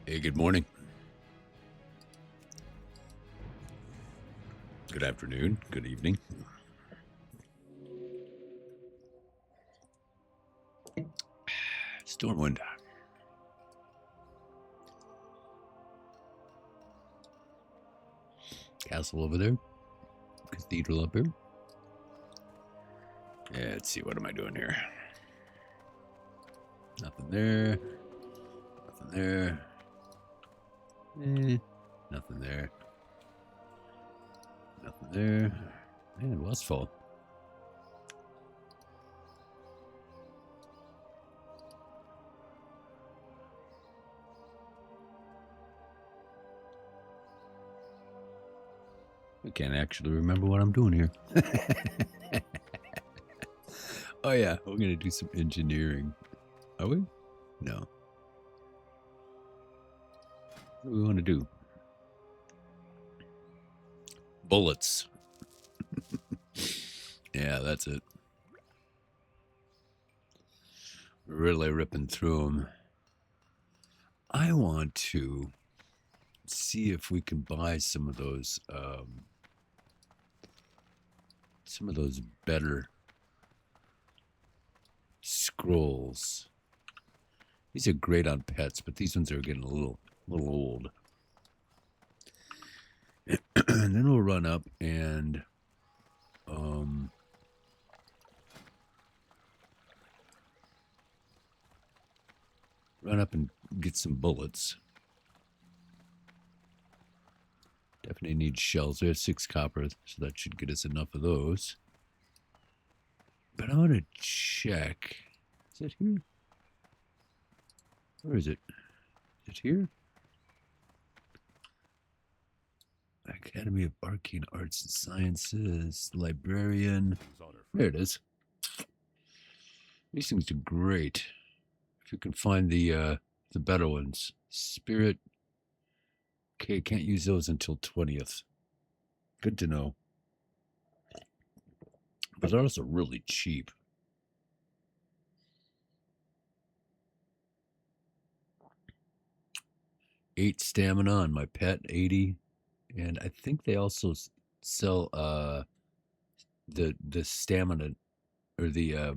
Hey, good morning. Good afternoon. Good evening. Stormwind. Castle over there. Cathedral up here. Yeah, let's see. What am I doing here? Nothing there. Nothing there. Nothing there. Nothing there. Man, Westfall. I can't actually remember what I'm doing here. Oh, yeah. We're going to do some engineering. Are we? No. What do we want to do? Bullets. Yeah, that's it. Really ripping through them. I want to see if we can buy some of those better scrolls. These are great on pets, but these ones are getting a little old. And then we'll run up and get some bullets. Definitely need shells. We have 6 copper, so that should get us enough of those. But I want to check. Is it here? Where is it? Is it here? Academy of Arcane Arts and Sciences, Librarian. There it is. These things are great. If you can find the better ones. Spirit. Okay, can't use those until 20th. Good to know. But they're also really cheap. $8 stamina on my pet, 80. And I think they also sell the stamina or the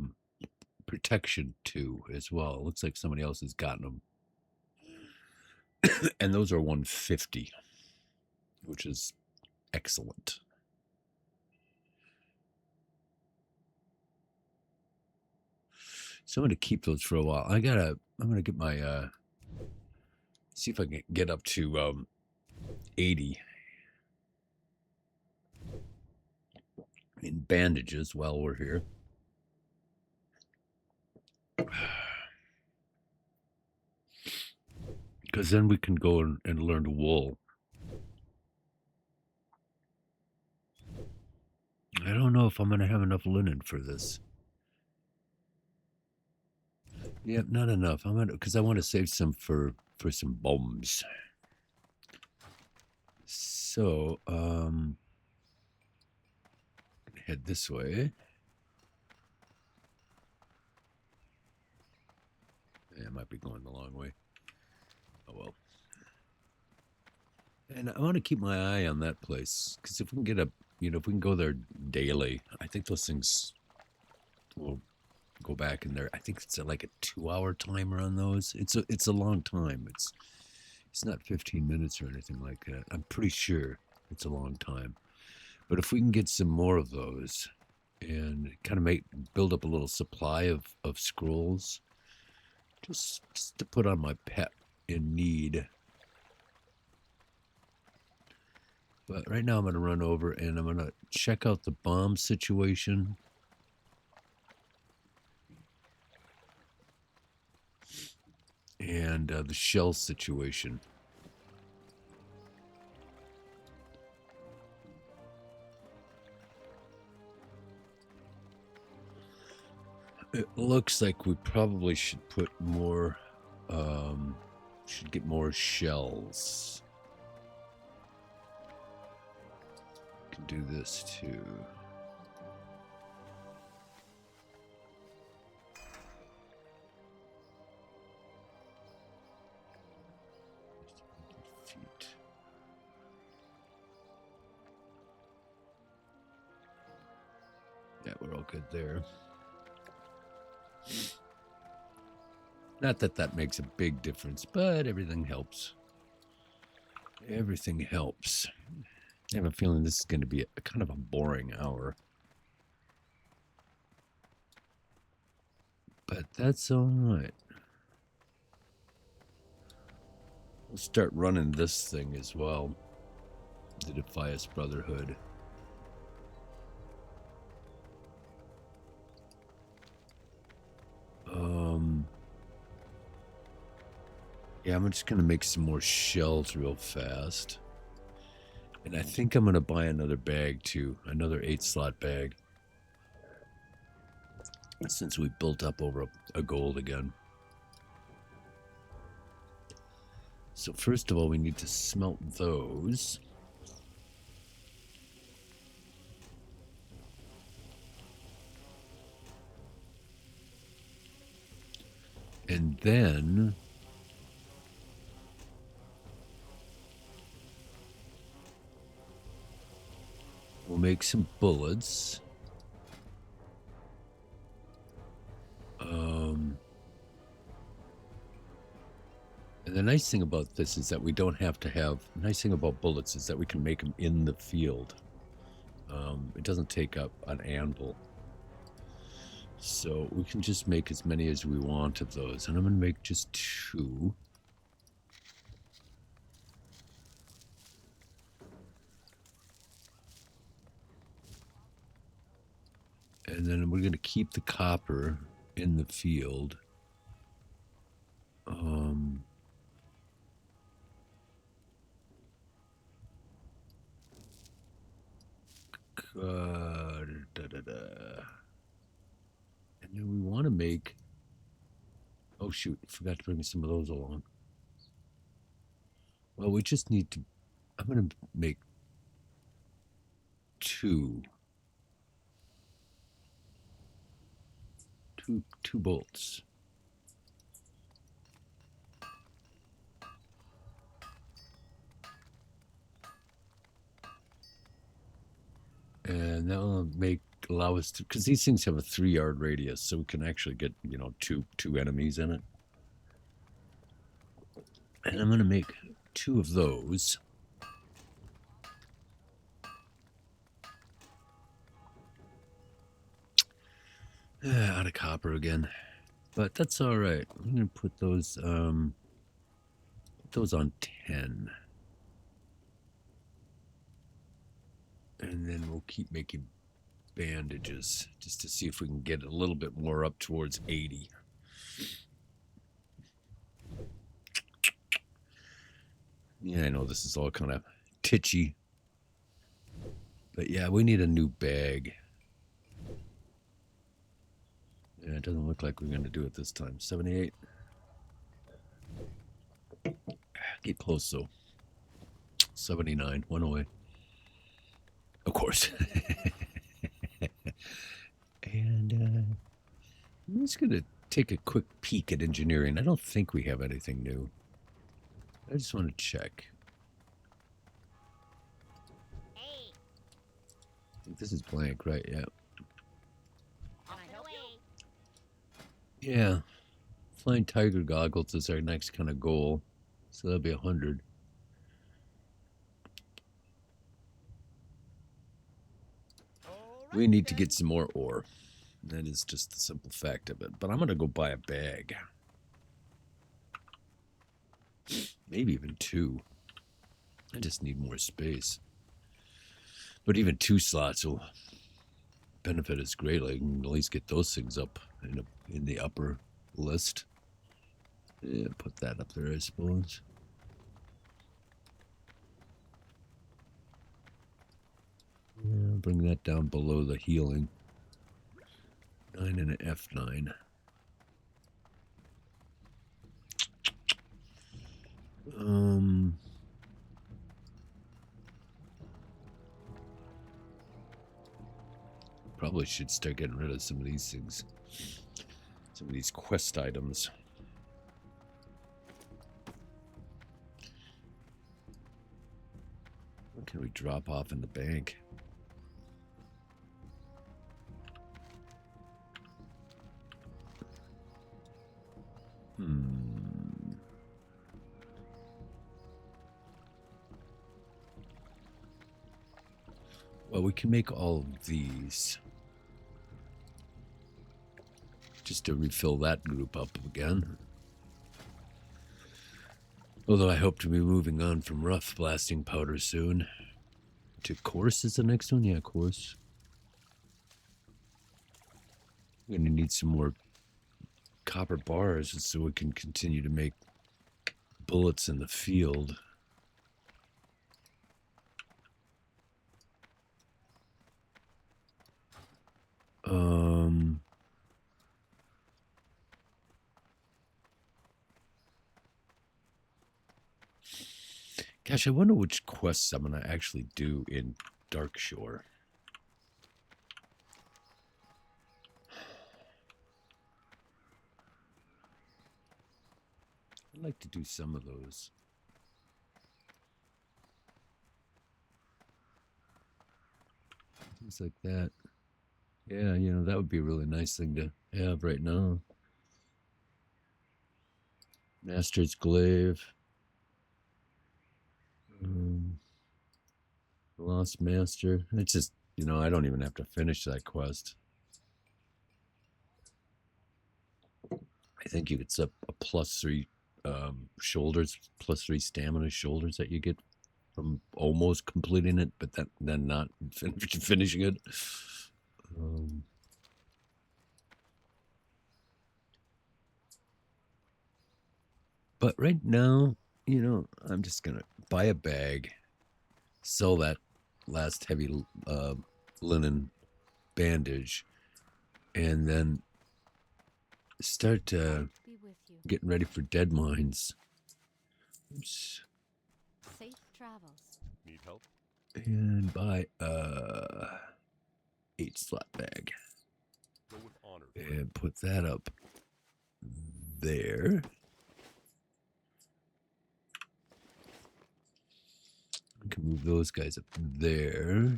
protection too as well. It looks like somebody else has gotten them. And those are 150, which is excellent. So I'm going to keep those for a while. I'm going to get my, see if I can get up to 80 in bandages while we're here. Because then we can go and learn wool. I don't know if I'm going to have enough linen for this. Yep, not enough. I'm gonna, because I want to save some for some bombs. So, head this way. Yeah, I might be going the long way. Oh well. And I want to keep my eye on that place, because if we can get if we can go there daily, I think those things will go back in there. I think it's like a 2-hour timer on those. It's a long time. It's not 15 minutes or anything like that. I'm pretty sure it's a long time. But if we can get some more of those and kind of build up a little supply of scrolls, just to put on my pet in need. But right now I'm going to run over and I'm going to check out the bomb situation. And the shell situation. It looks like we probably should put more, should get more shells. Can do this too. we're all good there. Not that that makes a big difference, but everything helps. Everything helps. I have a feeling this is going to be a kind of a boring hour. But that's all right. We'll start running this thing as well. The Defias Brotherhood. Yeah, I'm just going to make some more shells real fast. And I think I'm going to buy another bag too. Another 8-slot bag. Since we built up over a gold again. So first of all, we need to smelt those. And then we'll make some bullets. And the nice thing about this is that we don't have to have... The nice thing about bullets is that we can make them in the field. It doesn't take up an anvil. So we can just make as many as we want of those. And I'm going to make just 2. And then we're going to keep the copper in the field. And then we want to make... Oh, shoot. I forgot to bring some of those along. Well, we just need to... I'm going to make 2. Two bolts. And that will allow us to, because these things have a 3-yard radius, so we can actually get, you know, two enemies in it. And I'm going to make 2 of those. Out of copper again, but that's all right. I'm going to put those on 10. And then we'll keep making bandages just to see if we can get a little bit more up towards 80. Yeah, I know this is all kind of titchy. But yeah, we need a new bag. Yeah, it doesn't look like we're going to do it this time. 78. Get close, though. 79. 1 away. Of course. And I'm just going to take a quick peek at engineering. I don't think we have anything new. I just want to check. Hey. I think this is blank, right? Yeah. Can I help you? Yeah. Flying Tiger goggles is our next kind of goal. So that'll be 100. We need to get some more ore. That is just the simple fact of it. But I'm going to go buy a bag. Maybe even 2. I just need more space. But even 2 slots will benefit us greatly. I can at least get those things up in the upper list. Yeah, put that up there, I suppose. Yeah, bring that down below the healing. 9 and an F9. Probably should start getting rid of some of these things. Some of these quest items. What can we drop off in the bank? Well, we can make all of these. Just to refill that group up again. Although I hope to be moving on from rough blasting powder soon. To coarse is the next one? Yeah, coarse. We're going to need some more copper bars so we can continue to make bullets in the field. Gosh, I wonder which quests I'm going to actually do in Darkshore. I'd like to do some of those. Things like that. Yeah, you know, that would be a really nice thing to have right now. Master's Glaive. Lost Master. It's just, you know, I don't even have to finish that quest. I think you get a +3 shoulders, +3 stamina shoulders that you get from almost completing it, but then not finishing it. But right now, you know, I'm just gonna buy a bag, sell that last heavy linen bandage, and then start getting ready for dead mines. Oops. Safe travels. Need help? And buy 8 slot bag. Go with honor. And put that up there. I can move those guys up there.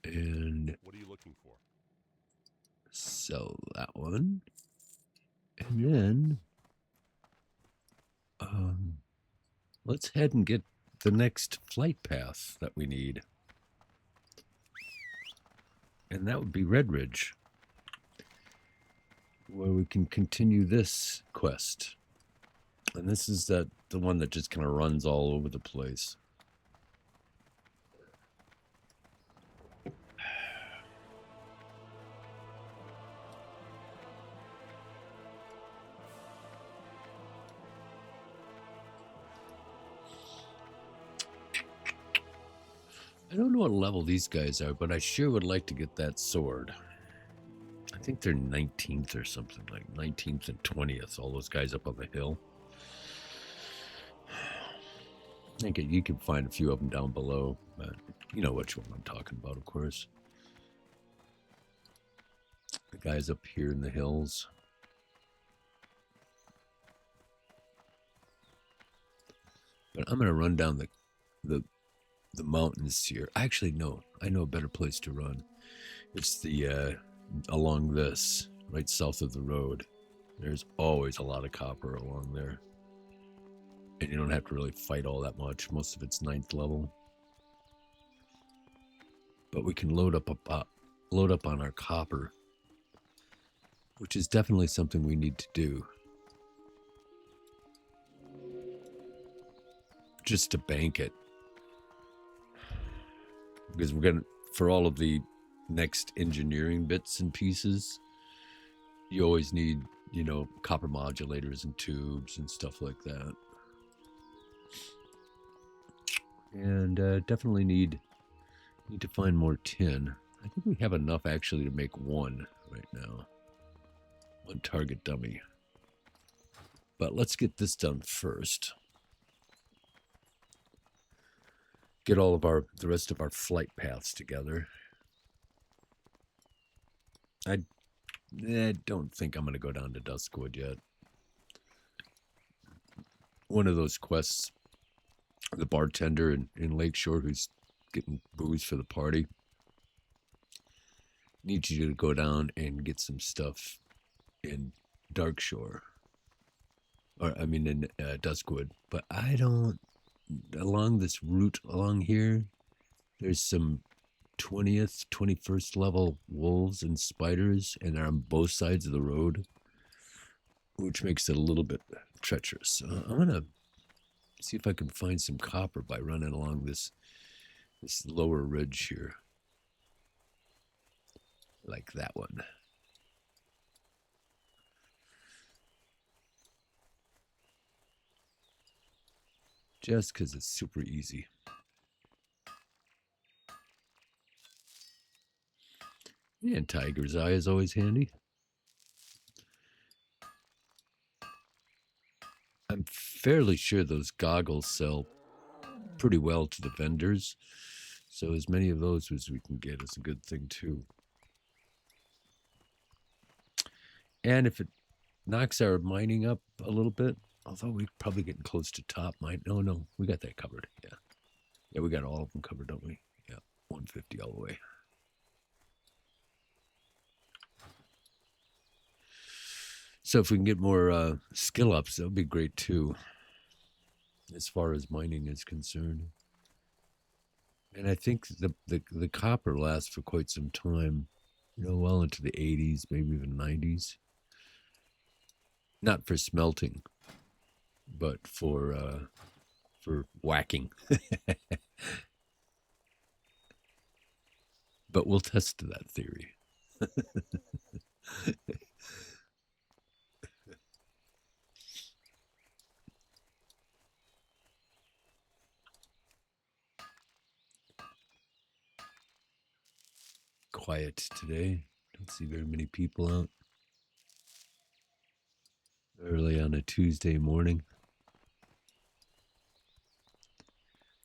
And what are you looking for? Sell that one. And then let's head and get the next flight path that we need. And that would be Red Ridge, where we can continue this quest. And this is the one that just kind of runs all over the place. I don't know what level these guys are, but I sure would like to get that sword. I think they're 19th or something, like 19th and 20th, all those guys up on the hill. I think you can find a few of them down below, but you know which one I'm talking about, of course. The guys up here in the hills. But I'm going to run down the mountains here. Actually, no, I know a better place to run. It's the along this, right south of the road. There's always a lot of copper along there. And you don't have to really fight all that much. Most of it's 9th level. But we can load up on our copper, which is definitely something we need to do. Just to bank it. Because we're going to, for all of the next engineering bits and pieces, you always need, you know, copper modulators and tubes and stuff like that. And definitely need to find more tin. I think we have enough actually to make one right now. One target dummy. But let's get this done first. Get all of the rest of our flight paths together. I don't think I'm going to go down to Duskwood yet. One of those quests, the bartender in Lakeshore who's getting booze for the party, needs you to go down and get some stuff in Darkshore. Or, I mean, in Duskwood. But I don't along this route along here, there's some 20th, 21st level wolves and spiders, and they're on both sides of the road, which makes it a little bit treacherous. I'm gonna see if I can find some copper by running along this lower ridge here, like that one. Just because it's super easy. And tiger's eye is always handy. I'm fairly sure those goggles sell pretty well to the vendors, so as many of those as we can get is a good thing too. And if it knocks our mining up a little bit, although we're probably getting close to top mine. No, we got that covered. Yeah, we got all of them covered, don't we? Yeah, 150 all the way. So if we can get more skill ups, that would be great too, as far as mining is concerned. And I think the copper lasts for quite some time, well into the 80s, maybe even 90s. Not for smelting, but for whacking. But we'll test that theory. Quiet today. Don't see very many people out. Early on a Tuesday morning.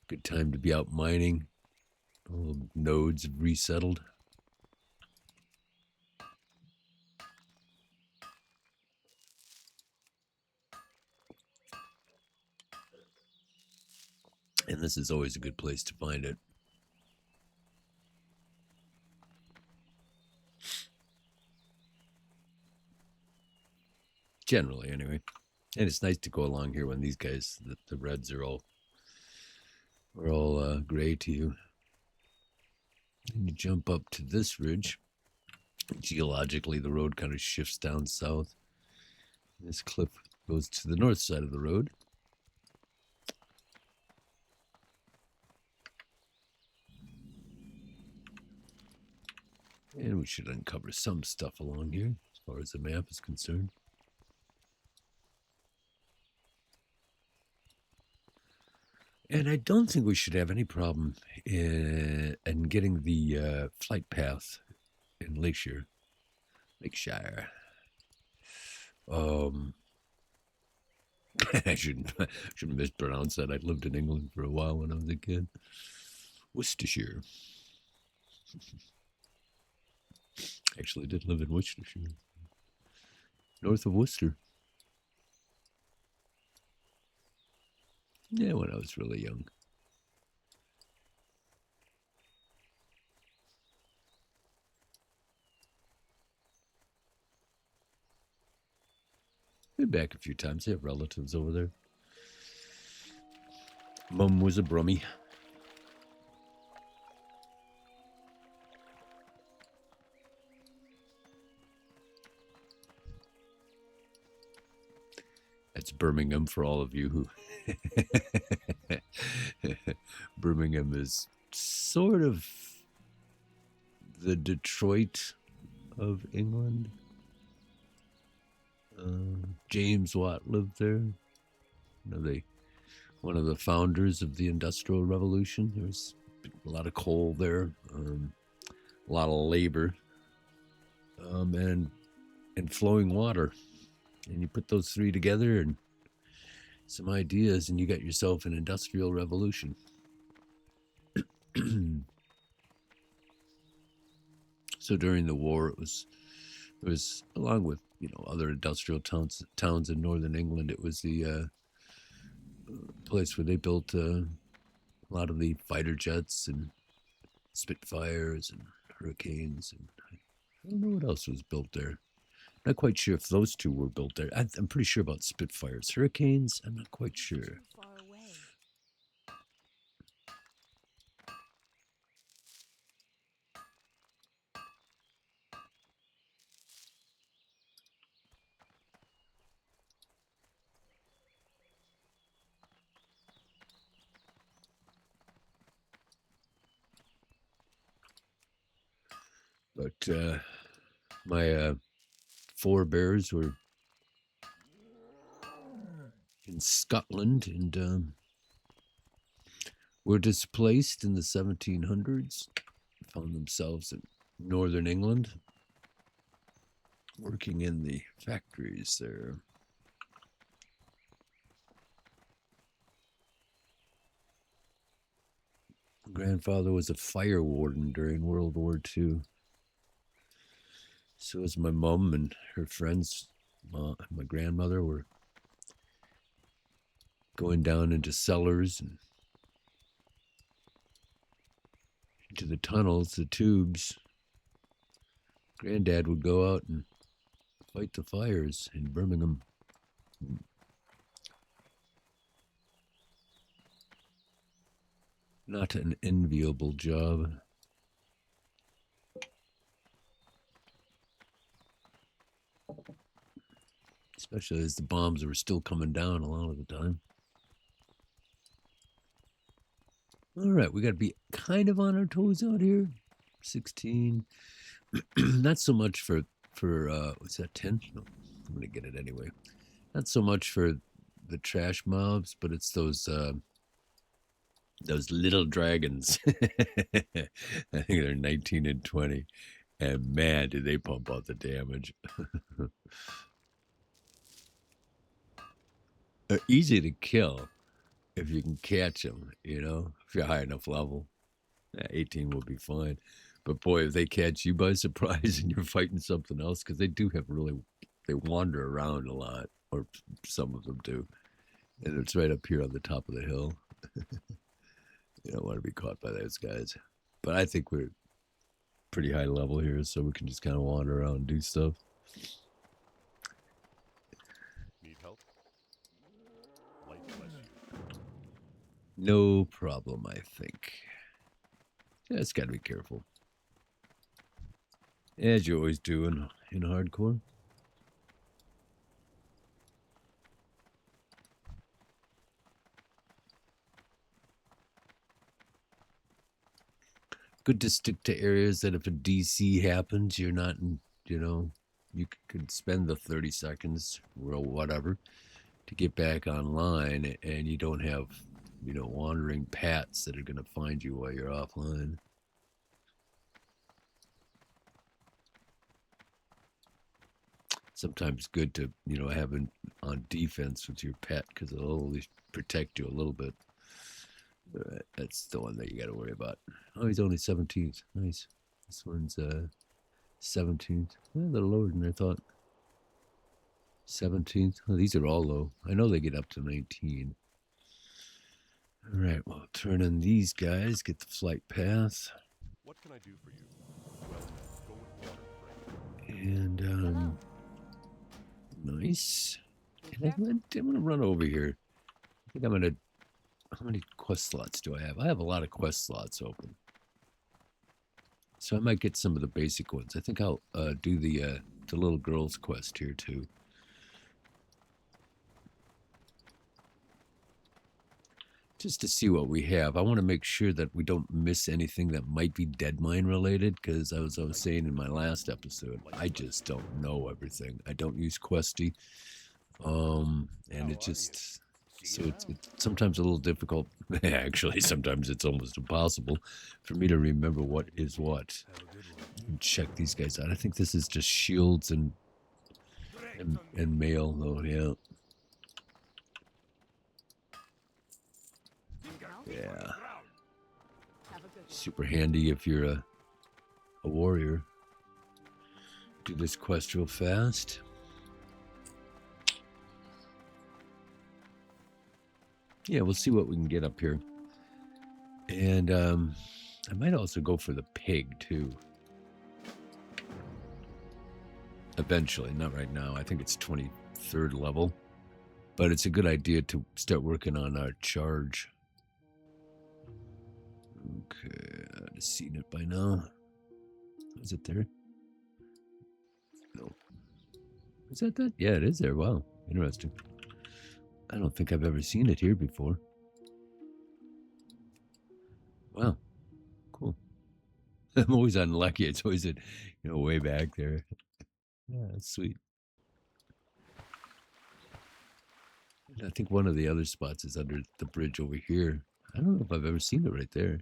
Good time to be out mining. All the nodes have resettled. And this is always a good place to find it. Generally, anyway. And it's nice to go along here when these guys, the reds are all gray to you. And you jump up to this ridge. Geologically, the road kind of shifts down south. This cliff goes to the north side of the road. And we should uncover some stuff along here as far as the map is concerned. And I don't think we should have any problem in getting the flight path in Lakeshire. I shouldn't mispronounce that. I lived in England for a while when I was a kid. Worcestershire. Actually did live in Worcestershire. North of Worcester. Yeah, when I was really young. Been back a few times. I have relatives over there. Mum was a Brummie. That's Birmingham for all of you who... Birmingham is sort of the Detroit of England. James Watt lived there. One of the founders of the Industrial Revolution. There's a lot of coal there, a lot of labor, and flowing water. And you put those three together and some ideas, and you got yourself an industrial revolution. So during the war, it was along with other industrial towns in northern England. It was the place where they built a lot of the fighter jets and Spitfires and Hurricanes, and I don't know what else was built there. Not quite sure if those two were built there. I'm pretty sure about Spitfires. Hurricanes, I'm not quite sure. Far away. But my forebears were in Scotland and were displaced in the 1700s, found themselves in northern England, working in the factories there. Grandfather was a fire warden during World War II. So was my mom, and her friends. My grandmother were going down into cellars and into the tunnels, the tubes. Granddad would go out and fight the fires in Birmingham. Not an enviable job. Especially as the bombs were still coming down a lot of the time. All right, we got to be kind of on our toes out here. 16. Not so much for what's that, 10? No, I'm going to get it anyway. Not so much for the trash mobs, but it's those little dragons. I think they're 19 and 20. And man, do they pump out the damage. They're easy to kill if you can catch them, you know, if you're high enough level. 18 will be fine. But boy, if they catch you by surprise and you're fighting something else, because they do have they wander around a lot, or some of them do. And it's right up here on the top of the hill. You don't want to be caught by those guys. But I think we're pretty high level here, so we can just kind of wander around and do stuff. Need help? Light bless you. No problem, I think. Just got to be careful. As you always do in hardcore. Good to stick to areas that if a DC happens, you're not in, you know, you could spend the 30 seconds or whatever to get back online, and you don't have, you know, wandering pats that are going to find you while you're offline. Sometimes good to, you know, have it on defense with your pet, because it'll at least protect you a little bit. That's the one that you got to worry about. Oh, he's only 17th. Nice. This one's 17th. A little lower than I thought. 17th. Oh, these are all low. I know they get up to 19. All right, well, turn in these guys. Get the flight path. What can I do for you? Well, go with water, friend. And nice. And I'm gonna run over here. I think I'm gonna. How many quest slots do I have? I have a lot of quest slots open. So I might get some of the basic ones. I think I'll do the little girl's quest here too. Just to see what we have. I want to make sure that we don't miss anything that might be Deadmine related, because I was saying in my last episode, I just don't know everything. I don't use Questy. And it just, so it's sometimes a little difficult. Actually, sometimes it's almost impossible for me to remember what is what. And check these guys out. I think this is just shields and mail though, yeah. Yeah. Super handy if you're a warrior. Do this quest real fast. Yeah, we'll see what we can get up here. And I might also go for the pig too. Eventually, not right now. I think it's 23rd level. But it's a good idea to start working on our charge. Okay, I've seen it by now. Is it there? No. Is that? Yeah, it is there. Wow, interesting. I don't think I've ever seen it here before. Wow, cool. I'm always unlucky. It's always at, way back there. Yeah, that's sweet. And I think one of the other spots is under the bridge over here. I don't know if I've ever seen it right there.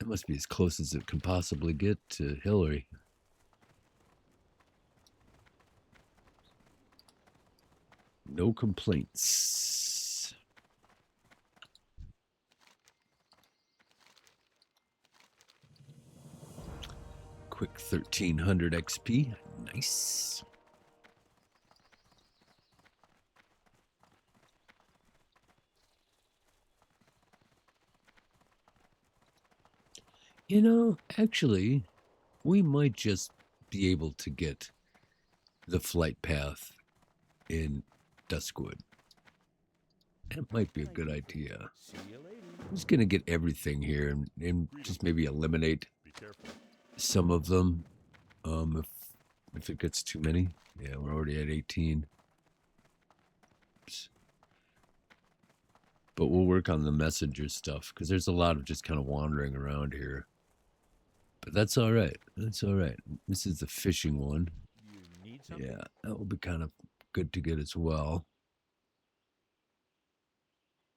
It must be as close as it can possibly get to Hillary. No complaints. Quick 1300 XP. Nice. Actually, we might just be able to get the flight path in Duskwood. That might be a good idea. See you later. I'm just gonna get everything here and just maybe eliminate Be careful. some of them. If it gets too many. Yeah, we're already at 18. Oops. But we'll work on the messenger stuff because there's a lot of just kind of wandering around here. But that's all right. That's all right. This is the fishing one. You need something? Yeah, that will be kind of good to get as well.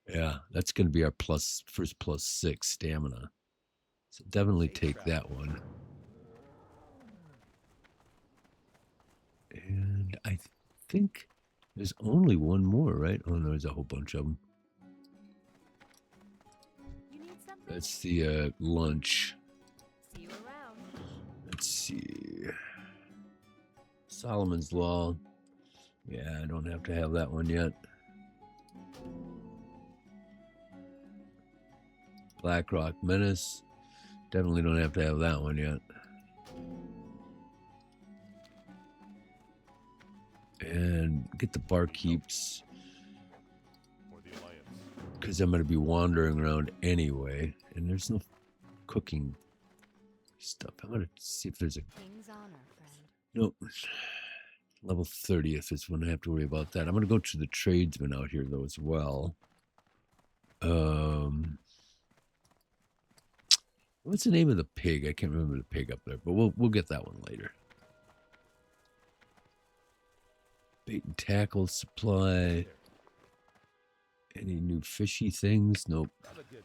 Yeah, that's going to be our first +6 stamina. So definitely take that one. And I think there's only one more, right? Oh, no, there's a whole bunch of them. You need something? That's the lunch. See you around. Let's see. Solomon's Law. Yeah, I don't have to have that one yet. Blackrock Menace. Definitely don't have to have that one yet. And get the barkeeps. Or the Alliance. Because I'm going to be wandering around anyway. And there's no cooking stuff. I'm going to see if there's a... King's honor, friend. Nope. Level 30th is when I have to worry about that. I'm going to go to the tradesman out here, though, as well. What's the name of the pig? I can't remember the pig up there, but we'll get that one later. Bait and tackle supply. Any new fishy things? Nope. Have a good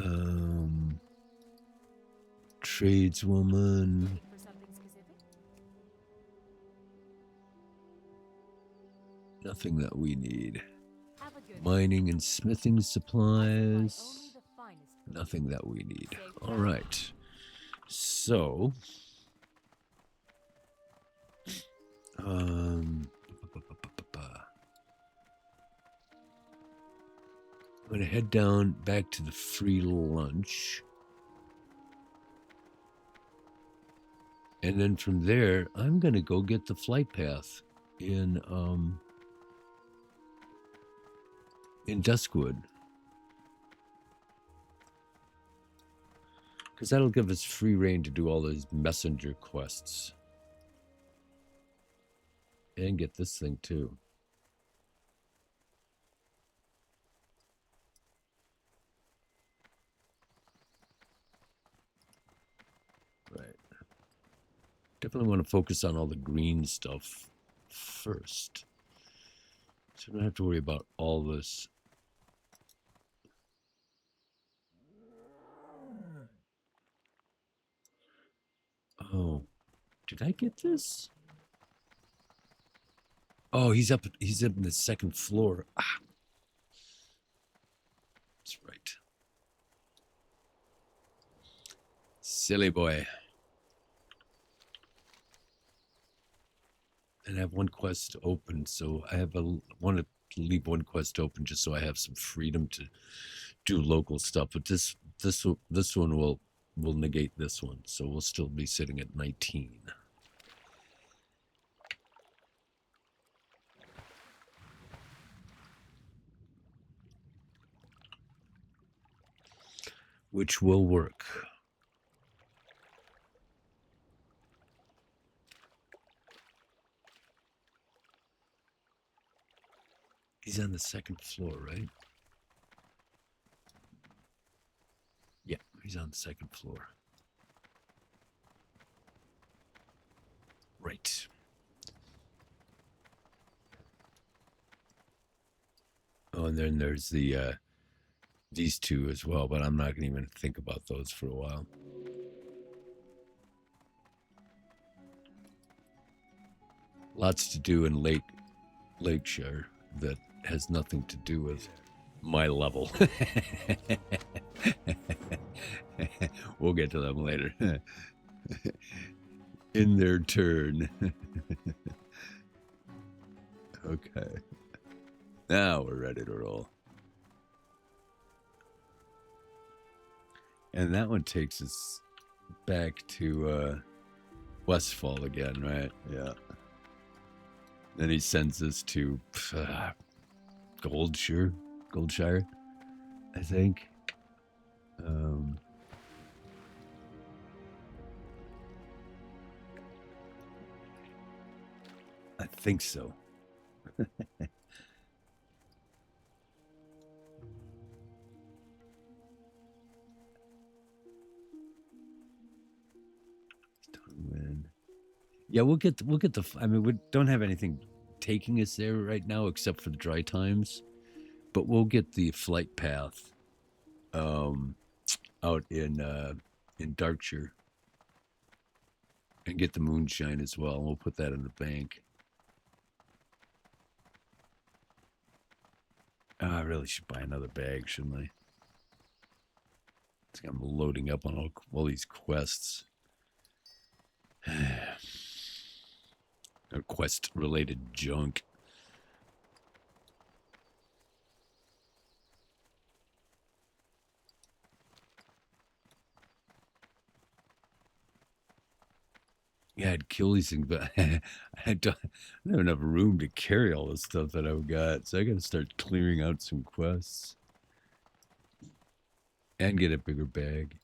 one. Tradeswoman. Looking for something specific? Nothing that we need. Have a good Mining and smithing supplies. Only the finest food. Nothing that we need. Safe All travel. right. So, I'm going to head down back to the free lunch. And then from there, I'm going to go get the flight path in Duskwood. Because that'll give us free reign to do all those messenger quests. And get this thing too. Right. Definitely want to focus on all the green stuff first. So I don't have to worry about all this. Oh, did I get this? Oh, he's up in the second floor. Ah. That's right. Silly boy. And I have one quest open, so I want to leave one quest open just so I have some freedom to do local stuff. But this one will negate this one, so we'll still be sitting at 19. Which will work. He's on the second floor, right? Yeah. He's on the second floor. Right. Oh, and then there's the these two as well, but I'm not going to even think about those for a while. Lots to do in Lakeshire that has nothing to do with my level. We'll get to them later. In their turn. Okay. Now we're ready to roll. And that one takes us back to Westfall again, right? Yeah. Then he sends us to Goldshire, I think. I think so. Yeah, we'll get the. I mean, we don't have anything taking us there right now except for the dry times, but we'll get the flight path out in Darkshire and get the moonshine as well. We'll put that in the bank. I really should buy another bag, shouldn't I? I'm loading up on all these quests. Or quest-related junk. Yeah, I'd kill these things, but I don't have enough room to carry all the stuff that I've got, so I gotta start clearing out some quests. And get a bigger bag.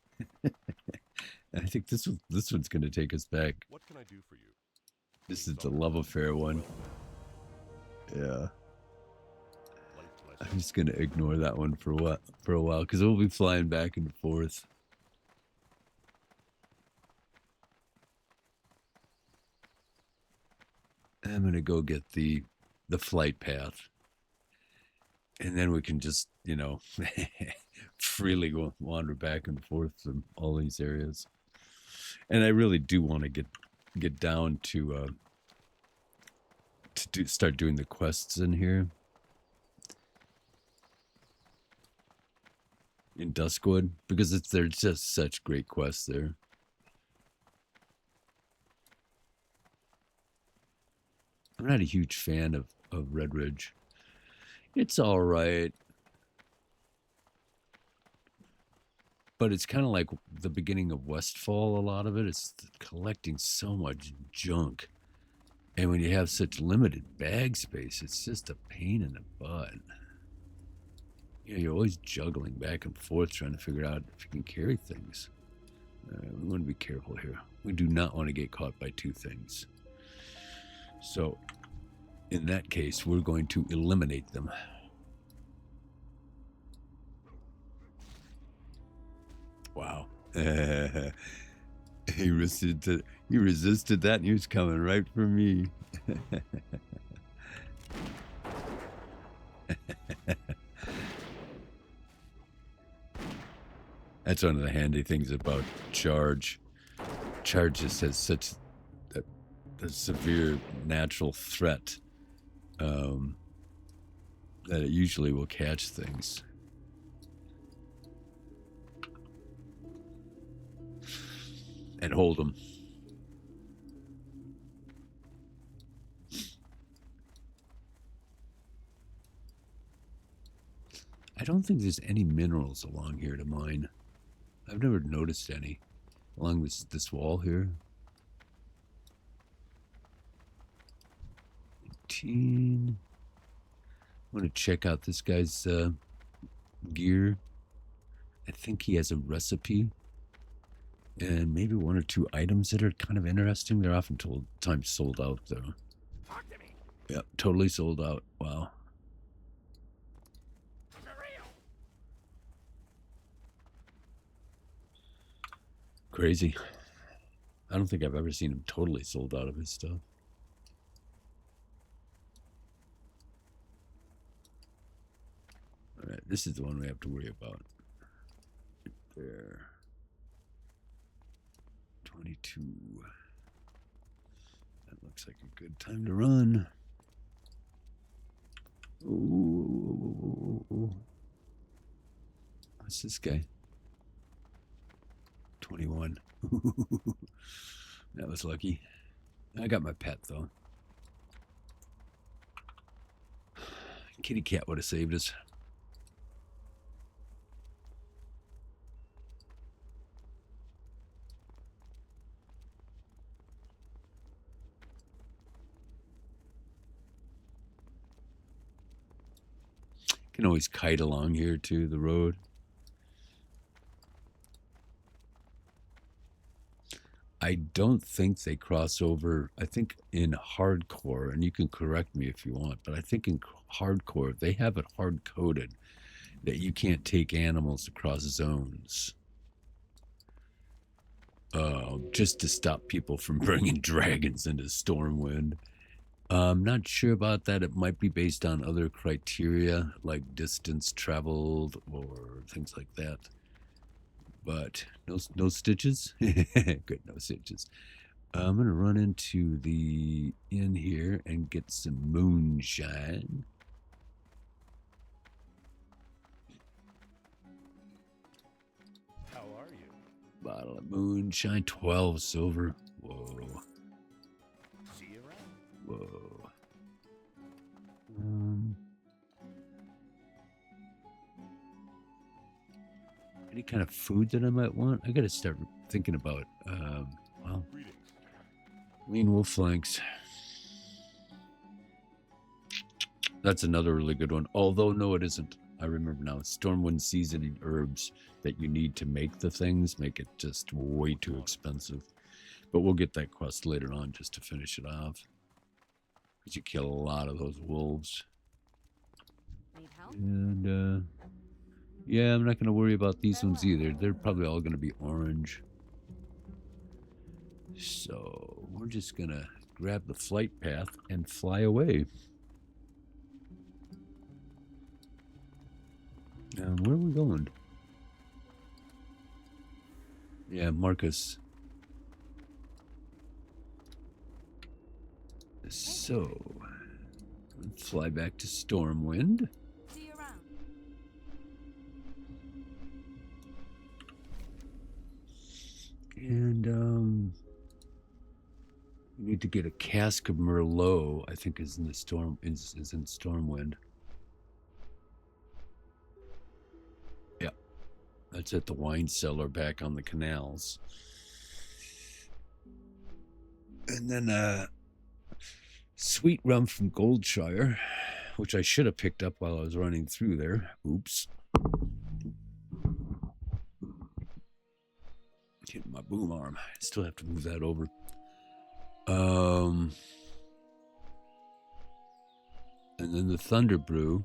I think this one's gonna take us back. What can I do for you? This is the love affair one. Yeah. I'm just gonna ignore that one for a while because we'll be flying back and forth. I'm gonna go get the flight path, and then we can just, you know, freely go wander back and forth from all these areas. And I really do want to get down to start doing the quests in here in Duskwood, because there's just such great quests there. I'm not a huge fan of Red Ridge. It's all right, but it's kind of like the beginning of Westfall. A lot of it is collecting so much junk, and when you have such limited bag space, it's just a pain in the butt. You know, you're always juggling back and forth trying to figure out if you can carry things. We want to be careful here. We do not want to get caught by two things. So, in that case, we're going to eliminate them. Wow. He resisted that, and he was coming right for me. That's one of the handy things about Charge. Charge just has such a severe natural threat that it usually will catch things. And hold them. I don't think there's any minerals along here to mine. I've never noticed any along this wall here. 18. I want to check out this guy's gear. I think he has a recipe and maybe one or two items that are kind of interesting. They're often times sold out though. Talk to me. Yep, totally sold out. Wow. For real. crazy. I don't think I've ever seen him totally sold out of his stuff. All right, this is the one we have to worry about. Right there. 22. That looks like a good time to run. Ooh. What's this guy? 21. That was lucky. I got my pet, though. Kitty cat would have saved us. Can always kite along here to the road. I don't think they cross over. I think in hardcore, and you can correct me if you want, but I think in hardcore they have it hard coded that you can't take animals across zones. Just to stop people from bringing dragons into Stormwind. I'm not sure about that. It might be based on other criteria like distance traveled or things like that. But no stitches. Good, no stitches. I'm gonna run into the inn here and get some moonshine. How are you? Bottle of moonshine, 12 silver. Whoa. See you around. Whoa. Any kind of food that I might want? I gotta start thinking about, well, Greetings. lean wolf flanks. That's another really good one. Although, no, it isn't. I remember now. Stormwind seasoning herbs that you need to make the things make it just way too expensive. But we'll get that quest later on just to finish it off. Because you kill a lot of those wolves. Need help? And, yeah, I'm not going to worry about these ones either. They're probably all going to be orange. So, we're just going to grab the flight path and fly away. Where are we going? Yeah, Marcus. So, fly back to Stormwind. See you around. And, we need to get a cask of Merlot, I think is in the storm, is in Stormwind. Yeah. That's at the wine cellar back on the canals. And then, sweet rum from Goldshire, which I should have picked up while I was running through there. Oops. Hitting my boom arm. I still have to move that over. And then the Thunder Brew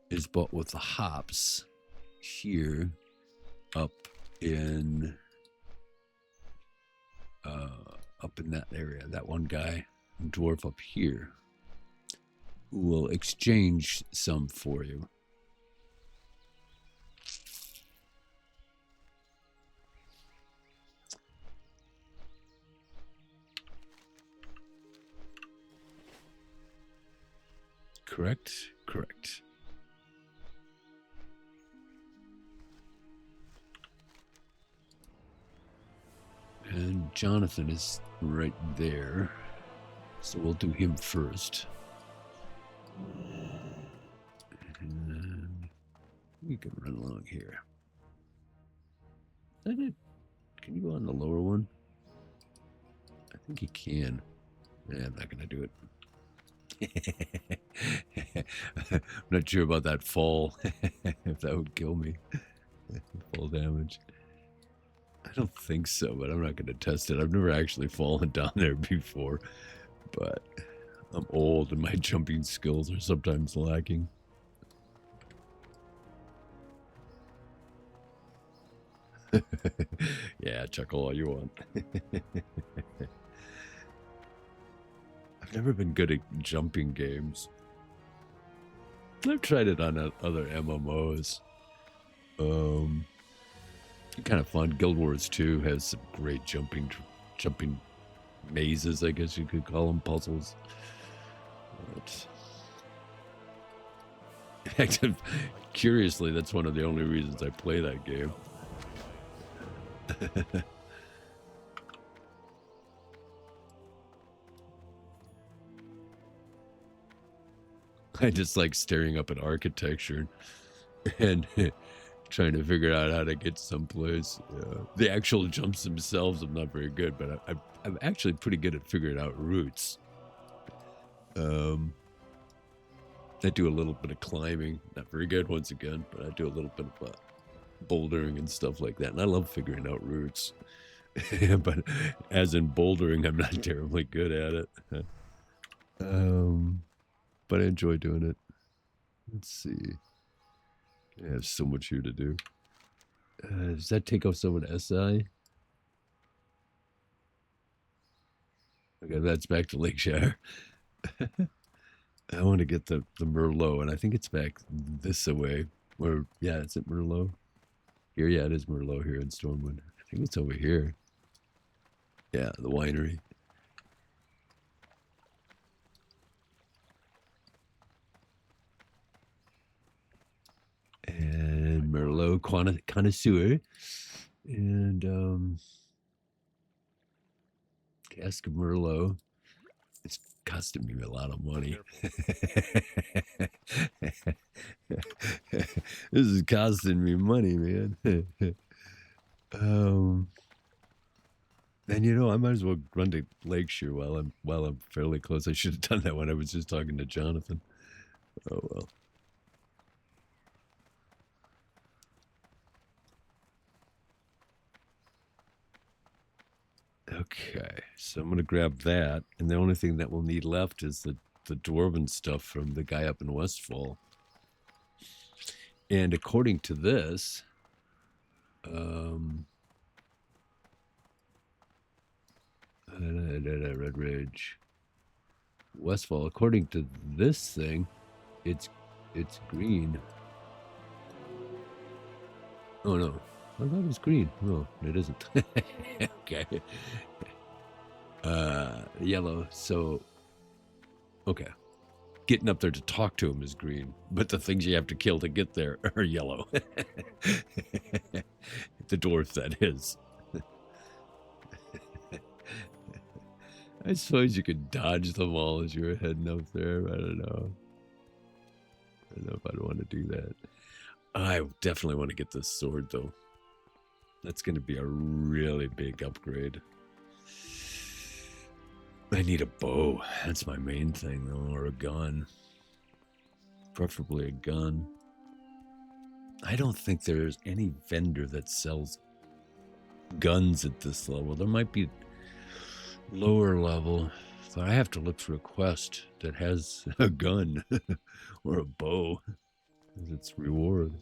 is bought with the hops here up in that area. That one guy, dwarf up here, who will exchange some for you. Correct? Correct. And Jonathan is right there. So we'll do him first. And we can run along here. Is that it? Can you go on the lower one? I think you can. Yeah, I'm not going to do it. I'm not sure about that fall. If that would kill me. Fall damage. I don't think so, but I'm not going to test it. I've never actually fallen down there before. But I'm old and my jumping skills are sometimes lacking. Yeah, Yeah, chuckle all you want. I've never been good at jumping games. I've tried it on other MMOs. Kind of fun. Guild Wars 2 has some great jumping mazes, I guess you could call them, puzzles. But in fact, curiously, that's one of the only reasons I play that game. I just like staring up at architecture and trying to figure out how to get someplace. The actual jumps themselves, I'm not very good, but I'm actually pretty good at figuring out routes. I do a little bit of climbing, not very good once again, but I do a little bit of bouldering and stuff like that, and I love figuring out routes. But as in bouldering, I'm not terribly good at it. But I enjoy doing it. Let's see. I have so much here to do. Does that take off someone SI? Okay, that's back to Lakeshire. I want to get the Merlot, and I think it's back this way. Or, yeah, is it Merlot? Here, yeah, it is Merlot here in Stormwind. I think it's over here. Yeah, the winery. And Merlot connoisseur. And cask of Merlot. It's costing me a lot of money. This is costing me money, man. And you know, I might as well run to Lakeshire while I'm fairly close. I should have done that when I was just talking to Jonathan. Oh well. Okay, so I'm gonna grab that, and the only thing that we'll need left is the dwarven stuff from the guy up in Westfall. And according to this, Red Ridge, Westfall. According to this thing, it's green. Oh no, I thought it was green. No, it isn't. Okay. Yellow. So, okay. Getting up there to talk to him is green, but the things you have to kill to get there are yellow. The dwarf, that is. I suppose you could dodge them all as you were heading up there. I don't know. I don't know if I'd want to do that. I definitely want to get this sword, though. That's going to be a really big upgrade. I need a bow. That's my main thing, though, or a gun. Preferably a gun. I don't think there's any vendor that sells guns at this level. There might be lower level, so I have to look for a quest that has a gun or a bow as its reward.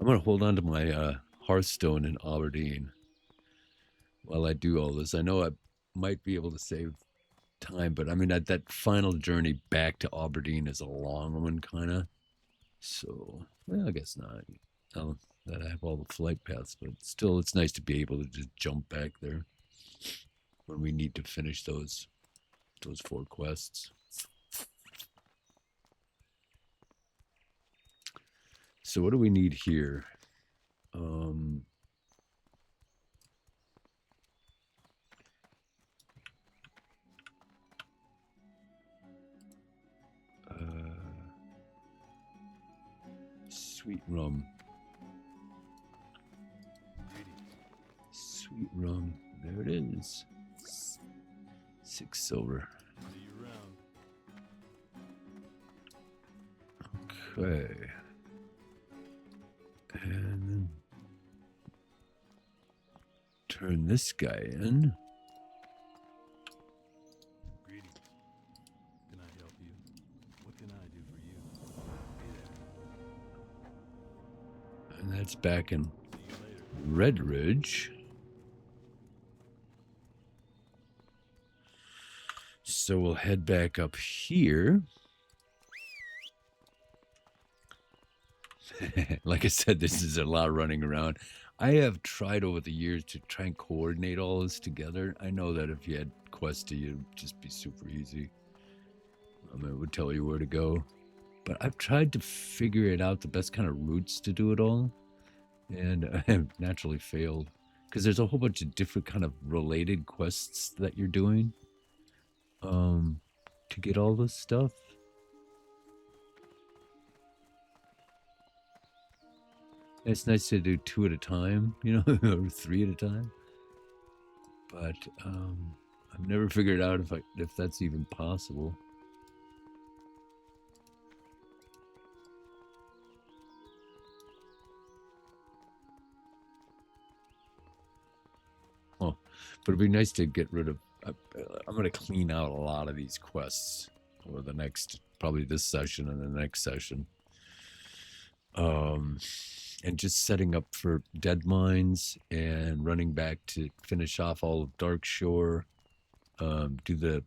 I'm going to hold on to my Hearthstone in Aberdeen while I do all this. I know I might be able to save time, but I mean, that final journey back to Aberdeen is a long one, kind of. So, well, I guess not. Now that I have all the flight paths, but still, it's nice to be able to just jump back there when we need to finish those 4 quests. So what do we need here? Sweet rum. Sweet rum. There it is. 6 silver. See you around. Okay. And then turn this guy in. And that's back in See you later. Red Ridge. So we'll head back up here. Like I said, this is a lot running around. I have tried over the years to try and coordinate all this together. I know that if you had Questy, it'd just be super easy. It would tell you where to go. But I've tried to figure it out, the best kind of routes to do it all. And I have naturally failed. Because there's a whole bunch of different kind of related quests that you're doing. To get all this stuff. It's nice to do 2 at a time, you know, or 3 at a time. But I've never figured out if that's even possible. Oh, but it'd be nice to get rid of. I'm going to clean out a lot of these quests over the next, probably this session and the next session. And just setting up for Dead Mines and running back to finish off all of Dark Shore, do the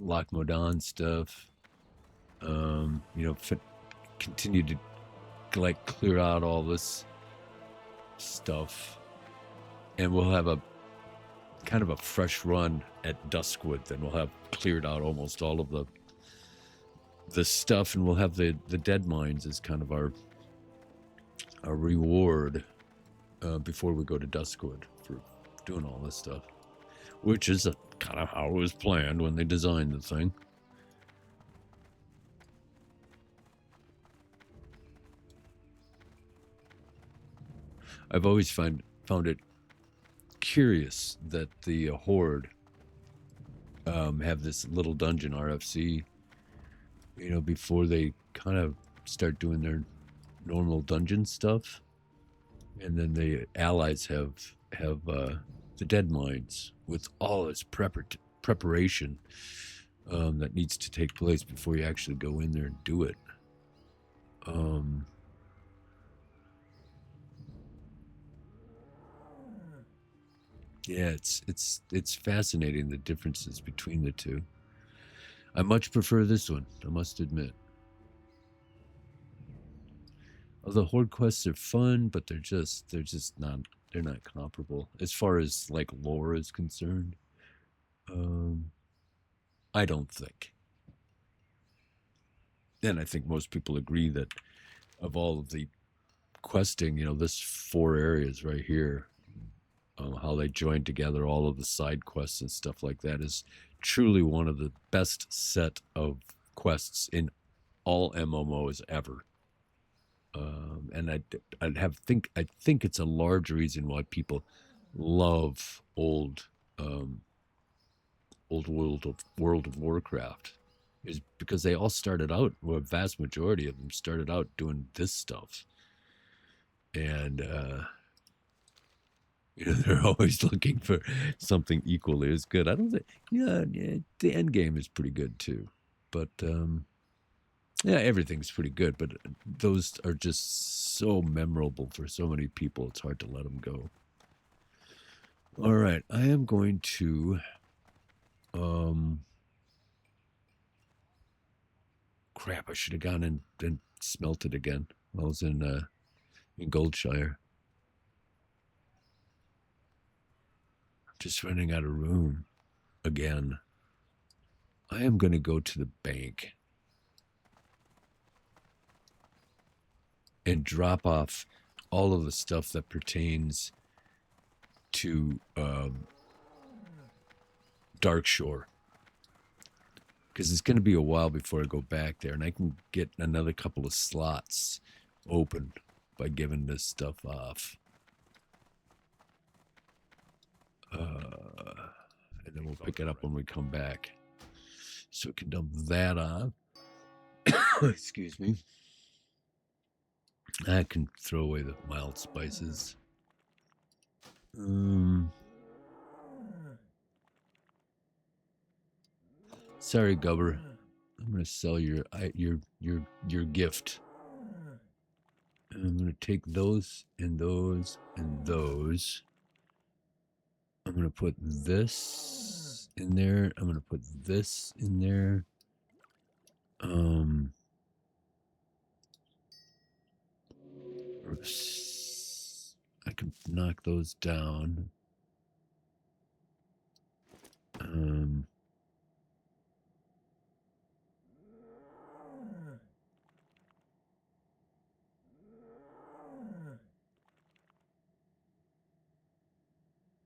Loch Modan stuff, you know, continue to like clear out all this stuff, and we'll have a kind of a fresh run at Duskwood. Then we'll have cleared out almost all of the stuff, and we'll have the Dead Mines as kind of our reward before we go to Duskwood for doing all this stuff, which is kind of how it was planned when they designed the thing. I've always found it curious that the Horde have this little dungeon RFC, you know, before they kind of start doing their normal dungeon stuff, and then the allies have the Dead Mines with all its preparation that needs to take place before you actually go in there and do it. Yeah, it's fascinating, the differences between the two. I much prefer this one, I must admit. The Horde quests are fun, but they're not comparable as far as like lore is concerned. I don't think. And I think most people agree that of all of the questing, you know, this 4 areas right here, how they join together all of the side quests and stuff like that, is truly one of the best set of quests in all MMOs ever. And I think it's a large reason why people love old World of Warcraft, is because they all started out, well, a vast majority of them started out doing this stuff, and you know, they're always looking for something equally as good. I don't think, yeah, the end game is pretty good too, but yeah, everything's pretty good, but those are just so memorable for so many people, it's hard to let them go. All right, I am going to crap, I should have gone and smelted again while I was in Goldshire. I'm just running out of room again. I am going to go to the bank and drop off all of the stuff that pertains to Darkshore, because it's going to be a while before I go back there, and I can get another couple of slots open by giving this stuff off. And then we'll pick it up when we come back. So we can dump that off. Excuse me. I can throw away the mild spices. Sorry, Gubber. I'm gonna sell your gift. And I'm going to take those and those and those. I'm going to put this in there. I'm going to put this in there. I can knock those down.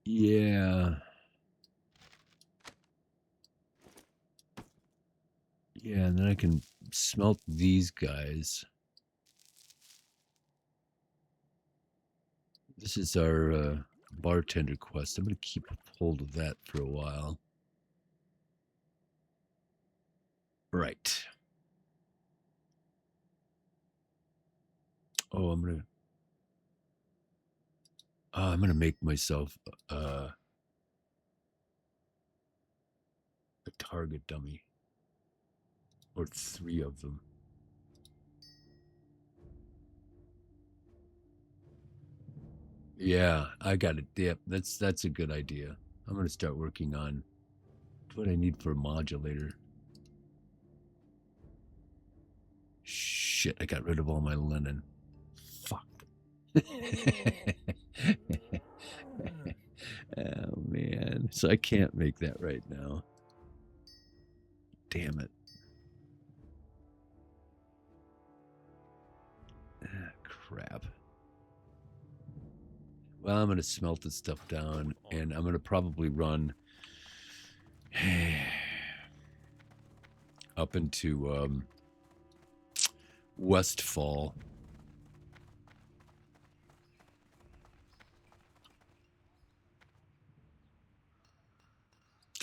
Yeah. Yeah, and then I can smelt these guys. This is our bartender quest. I'm going to keep hold of that for a while. Right. Oh, I'm gonna make myself a target dummy, or 3 of them. Yeah, I got it. Yep, that's a good idea. I'm gonna start working on what I need for a modulator. Shit, I got rid of all my linen. Fuck. Oh man, so I can't make that right now. Damn it. Ah, crap. Well, I'm going to smelt this stuff down, and I'm going to probably run up into Westfall.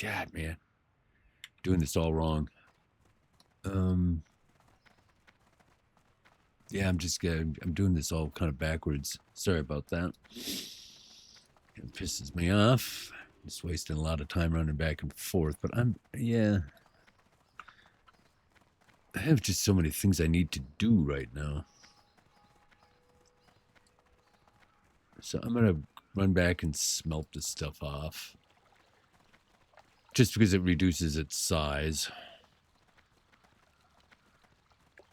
God, man. Doing this all wrong. Yeah, I'm doing this all kind of backwards. Sorry about that. It pisses me off. Just wasting a lot of time running back and forth, but I have just so many things I need to do right now. So I'm going to run back and smelt this stuff off. Just because it reduces its size.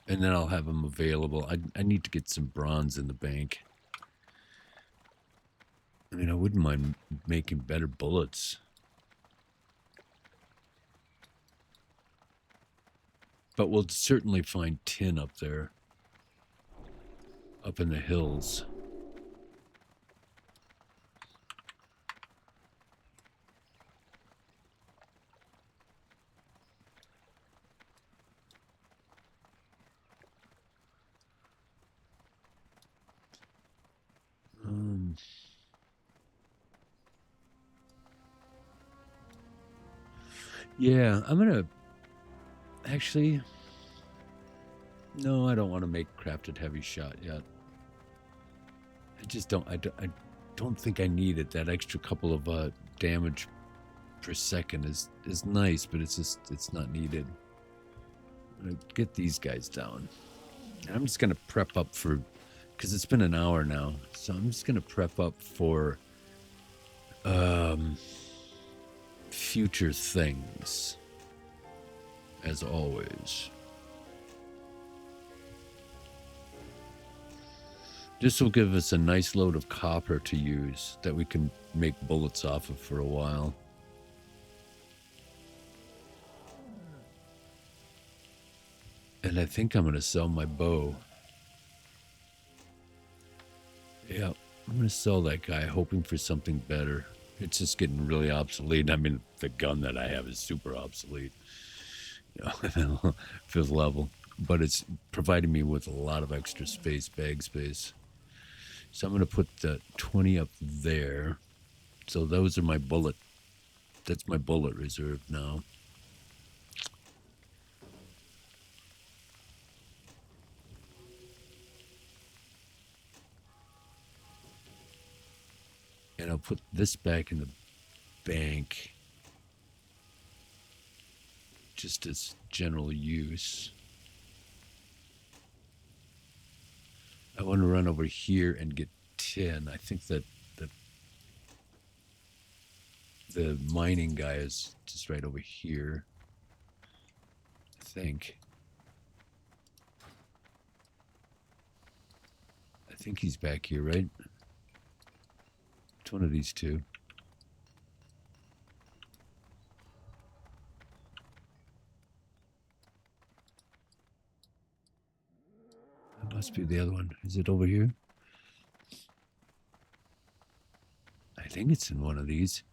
And then I'll have them available. I need to get some bronze in the bank. I mean, I wouldn't mind making better bullets. But we'll certainly find tin up there. Up in the hills. Yeah, I'm gonna... Actually... No, I don't want to make crafted heavy shot yet. I just don't... I don't think I need it. That extra couple of damage per second is nice, but it's not needed. I'm gonna get these guys down. I'm just gonna prep up for... Because it's been an hour now. So I'm just gonna prep up for... future things, as always. This will give us a nice load of copper to use that we can make bullets off of for a while. And I think I'm going to sell my bow. Yeah, I'm going to sell that guy, hoping for something better. It's just getting really obsolete. I mean, the gun that I have is super obsolete. You know, fifth level. But it's providing me with a lot of extra space, bag space. So I'm going to put the 20 up there. So those are my bullet. That's my bullet reserve now. And I'll put this back in the bank. Just as general use. I want to run over here and get tin. I think that the mining guy is just right over here. I think. I think he's back here, right? It's one of these two. It must be the other one. Is it over here? I think it's in one of these.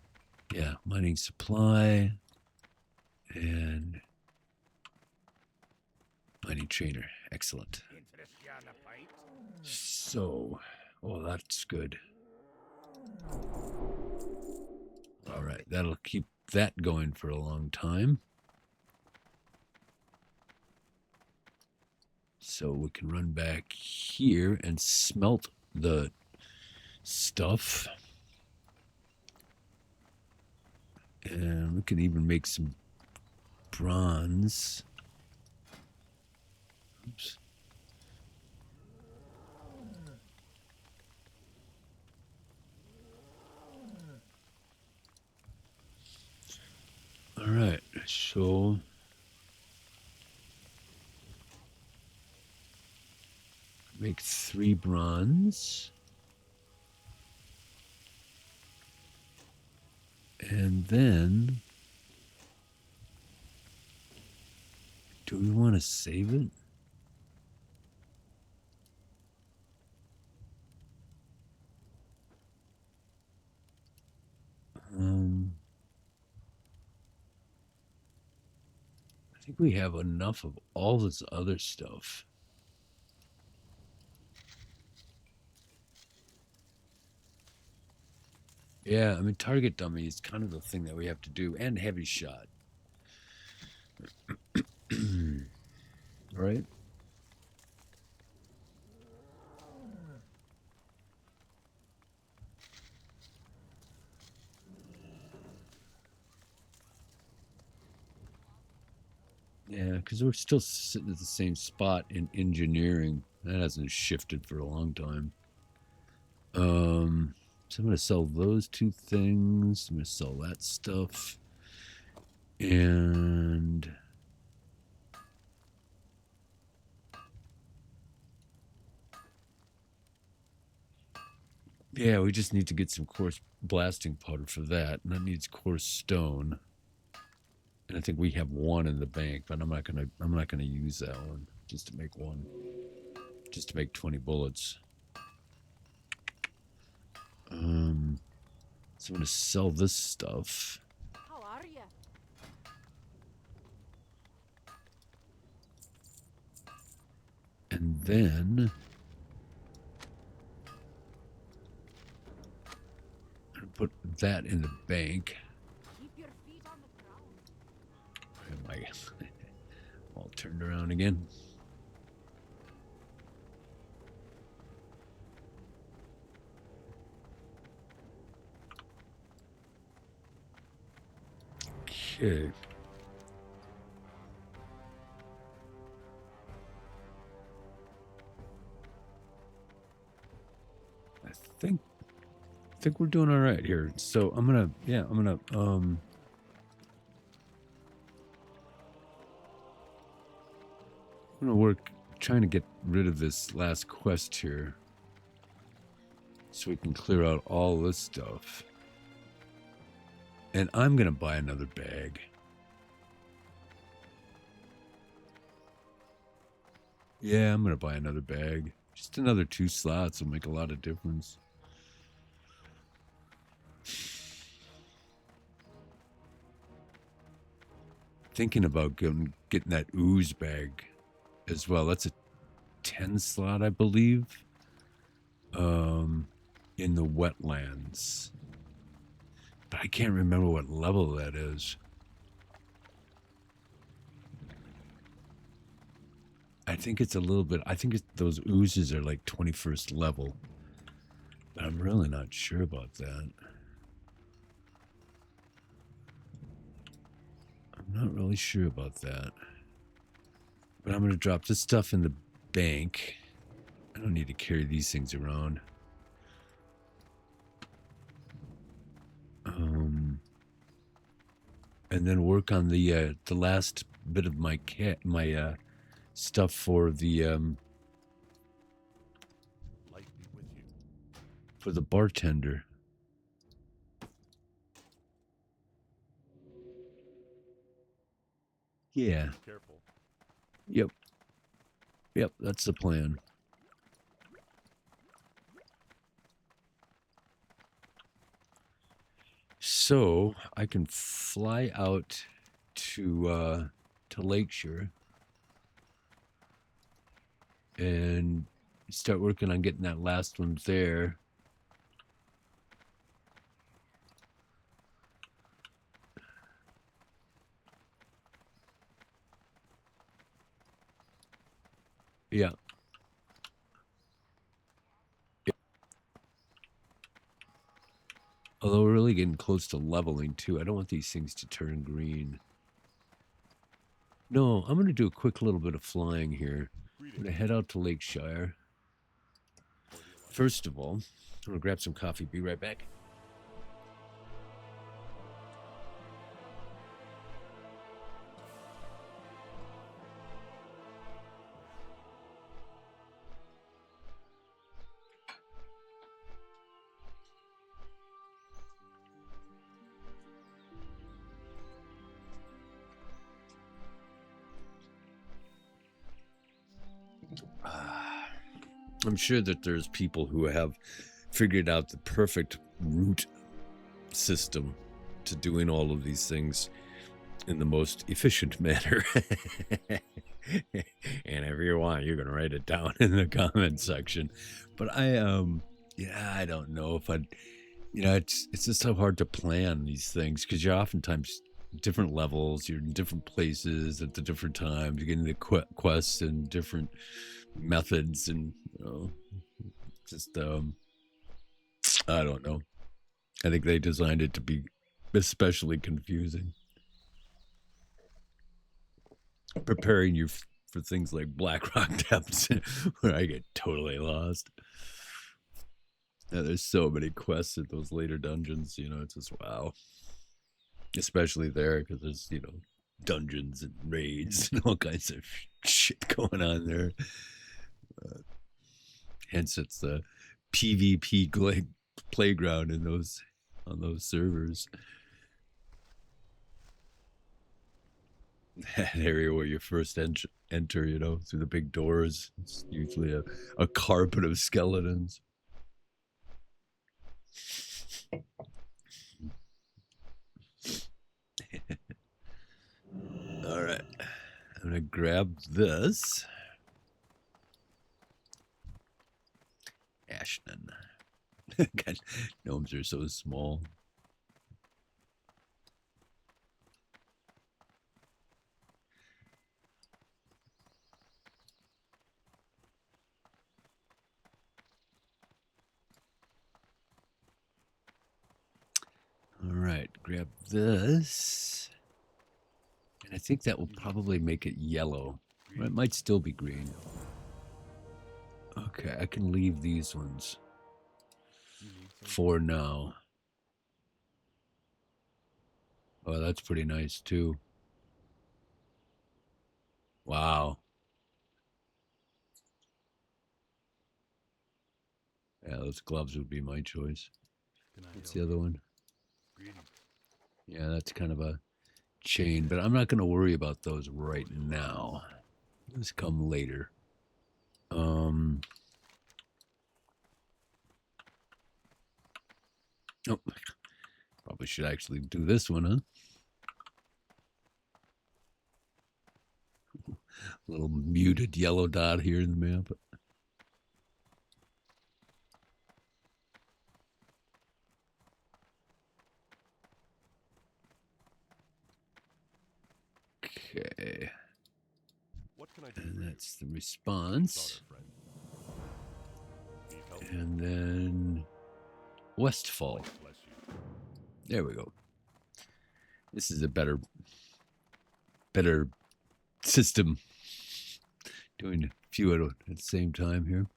Yeah, mining supply and mining trainer. Excellent. So, oh, that's good. All right, that'll keep that going for a long time. So we can run back here and smelt the stuff. And we can even make some bronze. Oops. All right, so make 3 bronze. And then, do we want to save it? I think we have enough of all this other stuff. Yeah, I mean, target dummy is kind of the thing that we have to do, and heavy shot. Right? Yeah, because we're still sitting at the same spot in engineering. That hasn't shifted for a long time. So I'm going to sell those 2 things. I'm going to sell that stuff. And yeah, we just need to get some coarse blasting powder for that. And that needs coarse stone. And I think we have 1 in the bank, but I'm not gonna use that one just to make 1. Just to make 20 bullets. So I'm gonna sell this stuff. How are you? And then I'm gonna put that in the bank. Keep your feet on the ground. Where am I? All turned around again. Okay. I think we're doing all right here. So I'm gonna work trying to get rid of this last quest here so we can clear out all this stuff. And I'm gonna buy another bag. Yeah, I'm gonna buy another bag. Just another 2 slots will make a lot of difference. Thinking about getting that ooze bag as well. That's a 10 slot, I believe. In the wetlands. But I can't remember what level that is. I think it's a little bit, I think those oozes are like 21st level. But I'm really not sure about that. I'm not really sure about that. But I'm going to drop this stuff in the bank. I don't need to carry these things around. And then work on the last bit of my stuff for the Light be with you. for the bartender. Yeah. Careful. Yep. Yep, that's the plan. So I can fly out to Lakeshore and start working on getting that last one there. Yeah. Although we're really getting close to leveling too. I don't want these things to turn green. No, I'm going to do a quick little bit of flying here. I'm going to head out to Lakeshire. First of all, I'm going to grab some coffee. Be right back. I'm sure that there's people who have figured out the perfect route system to doing all of these things in the most efficient manner. And if you want, you can write it down in the comment section. But yeah, I don't know if I'd, it's just so hard to plan these things because you're oftentimes different levels, you're in different places at the different times, you're getting the quests and different methods, and just I don't know. I think they designed it to be especially confusing, preparing you for things like Black Rock Depths, where I get totally lost. Yeah, there's so many quests at those later dungeons, it's just wow. Especially there, because there's, dungeons and raids and all kinds of shit going on there. Hence, it's the PvP playground on those servers. That area where you first enter, through the big doors. It's usually a carpet of skeletons. All right, I'm gonna grab this. Ashton. God, gnomes are so small. All right, grab this. And I think that will probably make it yellow. Or it might still be green. Okay, I can leave these ones for now. Oh, that's pretty nice too. Wow. Yeah, those gloves would be my choice. What's the other one? Yeah, that's kind of a chain, but I'm not going to worry about those right now. Those come later. Oh, probably should actually do this one, huh? Little muted yellow dot here in the map. Okay. What can I do? And that's the response. And then Westfall. There we go. This is a better system. Doing a few at the same time here.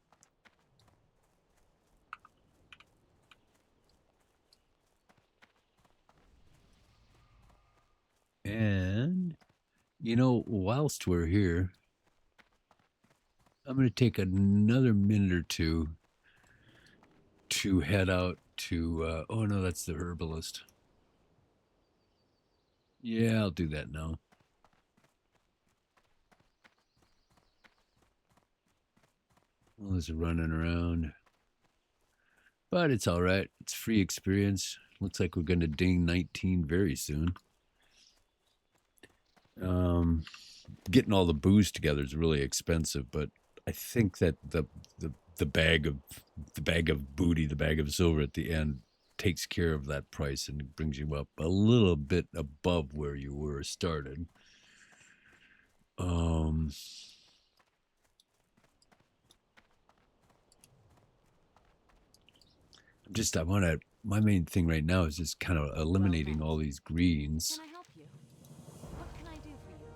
And, you know, whilst we're here, I'm going to take another minute or two to head out to, oh no, that's the herbalist. Yeah, I'll do that now. Well, there's running around. But it's all right. It's free experience. Looks like we're going to ding 19 very soon. Getting all the booze together is really expensive, but I think that the bag of booty, the bag of silver at the end takes care of that price and brings you up a little bit above where you were started. I want to, my main thing right now is just kind of eliminating all these greens. Can I help you? What can I do for you?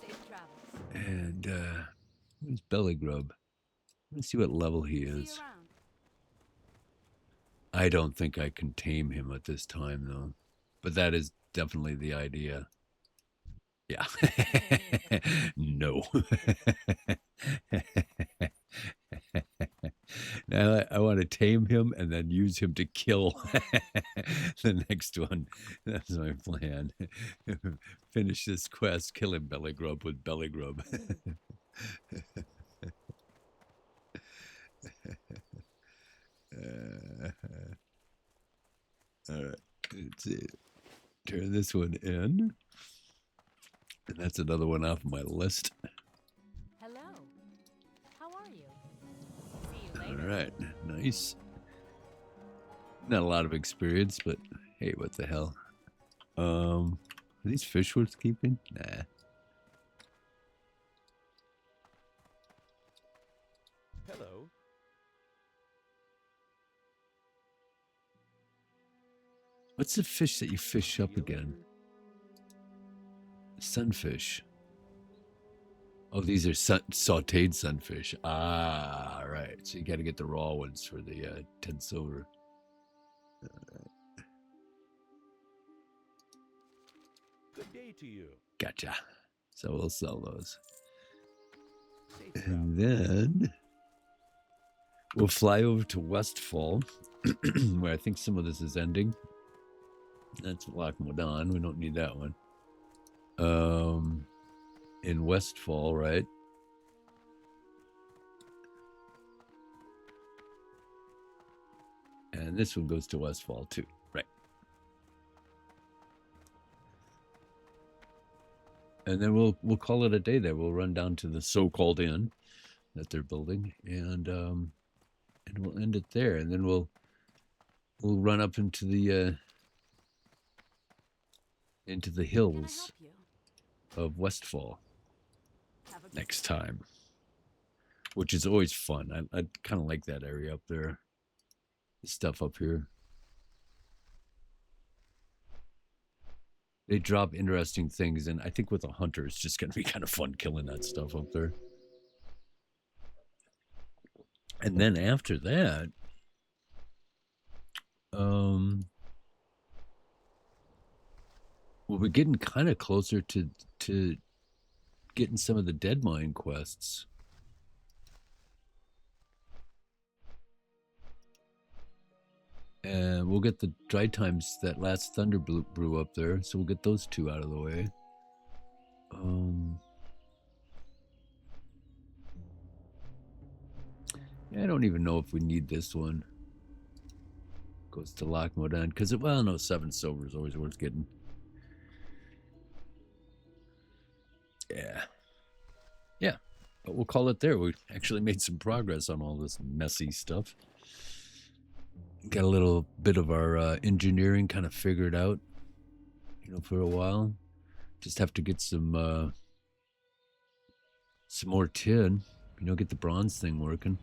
Safe travels. And where's Belly Grub? Let's see what level he is. See you around. I don't think I can tame him at this time, though. But that is definitely the idea. Yeah. No. Now I want to tame him and then use him to kill the next one. That's my plan. Finish this quest, kill him Belly Grub with Belly Grub. All right, let's see. Turn this one in. And that's another one off my list. Hello. How are you? See you later. All right, nice. Not a lot of experience, but hey, what the hell? Are these fish worth keeping? Nah. Hello. What's the fish that you fish up again? Sunfish. Oh, these are sauteed sunfish. Ah, right. So you got to get the raw ones for the 10 silver. Good day to you. Gotcha. So we'll sell those. Safe And travels. then we'll fly over to Westfall, where I think some of this is ending. That's Lockmodon. We don't need that one. In Westfall, right? And this one goes to Westfall too, right? And then we'll call it a day there. We'll run down to the so-called inn that they're building, and we'll end it there. And then we'll run up into the hills of Westfall next time, which is always fun. I kind of like that area up there. The stuff up here. They drop interesting things, and I think with a hunter, it's just going to be kind of fun killing that stuff up there. And then after that, we'll be getting kind of closer to getting some of the dead mine quests. And we'll get the dry times that last thunder brew up there, so we'll get those two out of the way. I don't even know if we need this one. Goes to Lockmodon, because, well, no, 7 silver is always worth getting. Yeah, but we'll call it there. We actually made some progress on all this messy stuff. Got a little bit of our engineering kind of figured out, for a while. Just have to get some more tin, get the bronze thing working.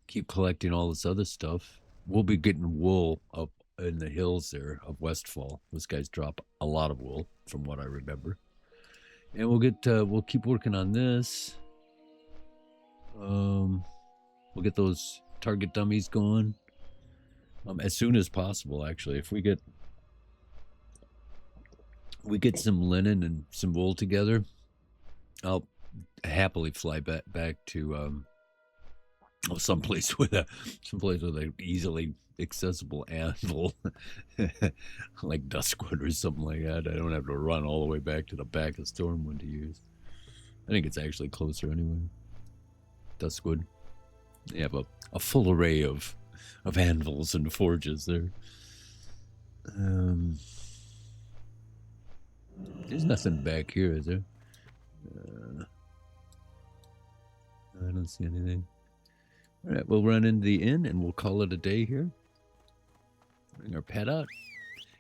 Keep collecting all this other stuff. We'll be getting wool up in the hills there of Westfall. Those guys drop a lot of wool, from what I remember. And we'll keep working on this. We'll get those target dummies going. As soon as possible, actually. If we get some linen and some wool together, I'll happily fly back to someplace with a easily accessible anvil, like Duskwood or something like that. I don't have to run all the way back to the back of Stormwind to use. I think it's actually closer anyway. Duskwood. They have a full array of anvils and forges there. There's nothing back here, is there? I don't see anything. All right, we'll run into the inn and we'll call it a day here. Bring our pet out.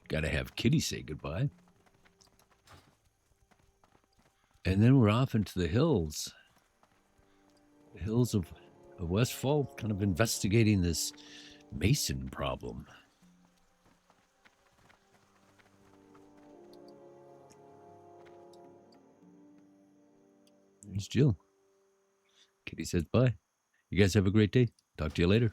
Gotta have Kitty say goodbye. And then we're off into the hills. The hills of Westfall, kind of investigating this mason problem. There's Jill. Kitty says bye. You guys have a great day. Talk to you later.